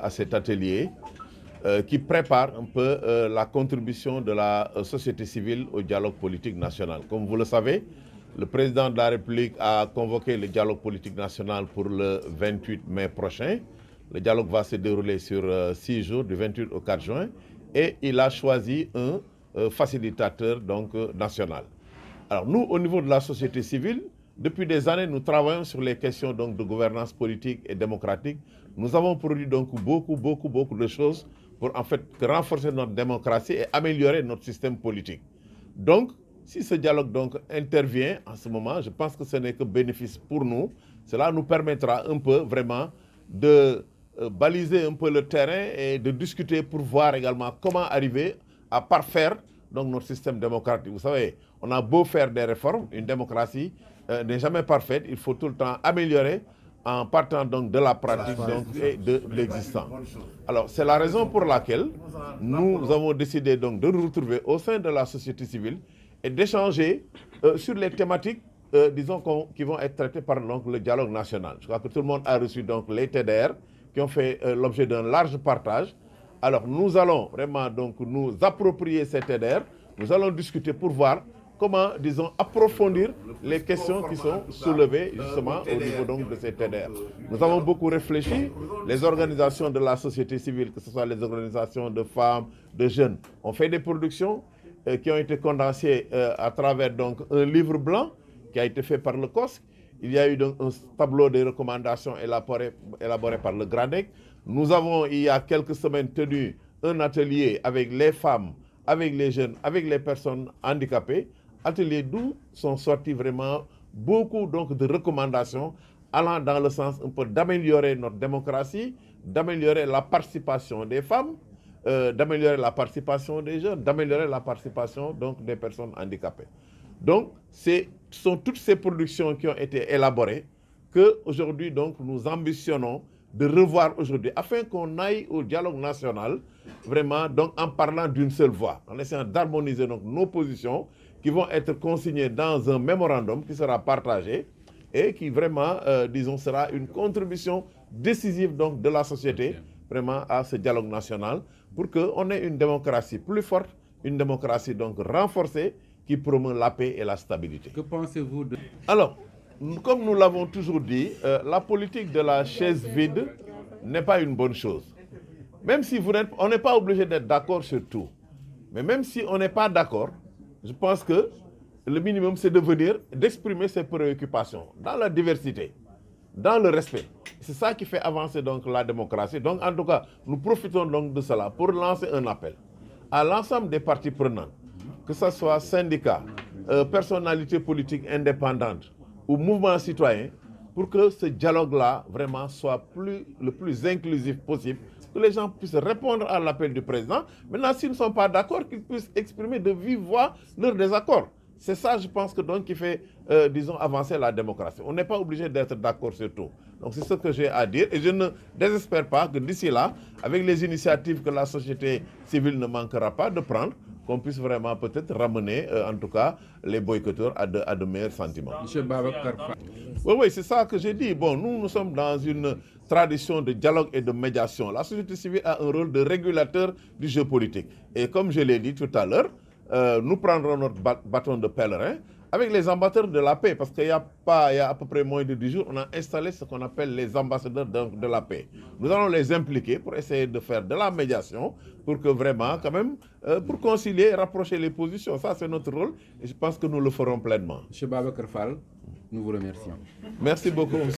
à cet atelier qui prépare un peu la contribution de la société civile au dialogue politique national. Comme vous le savez, le président de la République a convoqué le dialogue politique national pour le 28 mai prochain. Le dialogue va se dérouler sur 6 jours, du 28 au 4 juin, et il a choisi un facilitateur donc, national. Alors nous, au niveau de la société civile, depuis des années, nous travaillons sur les questions donc, de gouvernance politique et démocratique. Nous avons produit donc beaucoup de choses pour en fait renforcer notre démocratie et améliorer notre système politique. Donc, si ce dialogue donc intervient en ce moment, je pense que ce n'est que bénéfice pour nous. Cela nous permettra un peu vraiment de baliser un peu le terrain et de discuter pour voir également comment arriver à parfaire donc, notre système démocratique. Vous savez, on a beau faire des réformes, une démocratie n'est jamais parfaite, il faut tout le temps améliorer en partant donc de la pratique donc, et de l'existant. Alors, c'est la raison pour laquelle nous avons décidé donc de nous retrouver au sein de la société civile et d'échanger sur les thématiques, disons, qui vont être traitées par donc, le dialogue national. Je crois que tout le monde a reçu donc, les TDR qui ont fait l'objet d'un large partage. Alors, nous allons vraiment donc, nous approprier ces TDR. Nous allons discuter pour voir comment, disons, approfondir les questions qui sont soulevées justement au niveau donc, de ces TDR. Nous avons beaucoup réfléchi. Les organisations de la société civile, que ce soit les organisations de femmes, de jeunes, ont fait des productions qui ont été condensées à travers donc, un livre blanc qui a été fait par le COSC. Il y a eu donc un tableau de recommandations élaboré par le GRADEC. Nous avons, il y a quelques semaines, tenu un atelier avec les femmes, avec les jeunes, avec les personnes handicapées. Atelier d'où sont sortis vraiment beaucoup donc, de recommandations allant dans le sens un peu d'améliorer notre démocratie, d'améliorer la participation des femmes, d'améliorer la participation des jeunes, d'améliorer la participation donc, des personnes handicapées. Donc, ce sont toutes ces productions qui ont été élaborées qu'aujourd'hui, donc, nous ambitionnons de revoir aujourd'hui, afin qu'on aille au dialogue national, vraiment, donc, en parlant d'une seule voix, en essayant d'harmoniser donc, nos positions qui vont être consignées dans un mémorandum qui sera partagé et qui vraiment, disons, sera une contribution décisive donc, de la société vraiment à ce dialogue national pour qu'on ait une démocratie plus forte, une démocratie donc renforcée qui promeut la paix et la stabilité. Que pensez-vous de... Alors, comme nous l'avons toujours dit, la politique de la chaise vide n'est pas une bonne chose. Même si on n'est pas obligé d'être d'accord sur tout. Mais même si on n'est pas d'accord, je pense que le minimum, c'est de venir, d'exprimer ses préoccupations dans la diversité, dans le respect. C'est ça qui fait avancer donc la démocratie. Donc, en tout cas, nous profitons donc de cela pour lancer un appel à l'ensemble des parties prenantes, que ce soit syndicats, personnalités politiques indépendantes ou mouvements citoyens, pour que ce dialogue-là vraiment soit le plus inclusif possible, que les gens puissent répondre à l'appel du président. Maintenant, s'ils ne sont pas d'accord, qu'ils puissent exprimer de vive voix leur désaccord. C'est ça, je pense, qui fait, disons, avancer la démocratie. On n'est pas obligé d'être d'accord sur tout. Donc, c'est ce que j'ai à dire. Et je ne désespère pas que d'ici là, avec les initiatives que la société civile ne manquera pas de prendre, qu'on puisse vraiment peut-être ramener, en tout cas, les boycotteurs à de meilleurs sentiments. Monsieur Babacar Fall. Oui, c'est ça que j'ai dit. Bon, nous sommes dans une tradition de dialogue et de médiation. La société civile a un rôle de régulateur du jeu politique. Et comme je l'ai dit tout à l'heure, nous prendrons notre bâton de pèlerin avec les ambassadeurs de la paix, parce qu'il y a à peu près moins de 10 jours, on a installé ce qu'on appelle les ambassadeurs de la paix. Nous allons les impliquer pour essayer de faire de la médiation, pour que vraiment, quand même, pour concilier et rapprocher les positions. Ça, c'est notre rôle, et je pense que nous le ferons pleinement. Monsieur Babacar Fall, nous vous remercions. Merci beaucoup.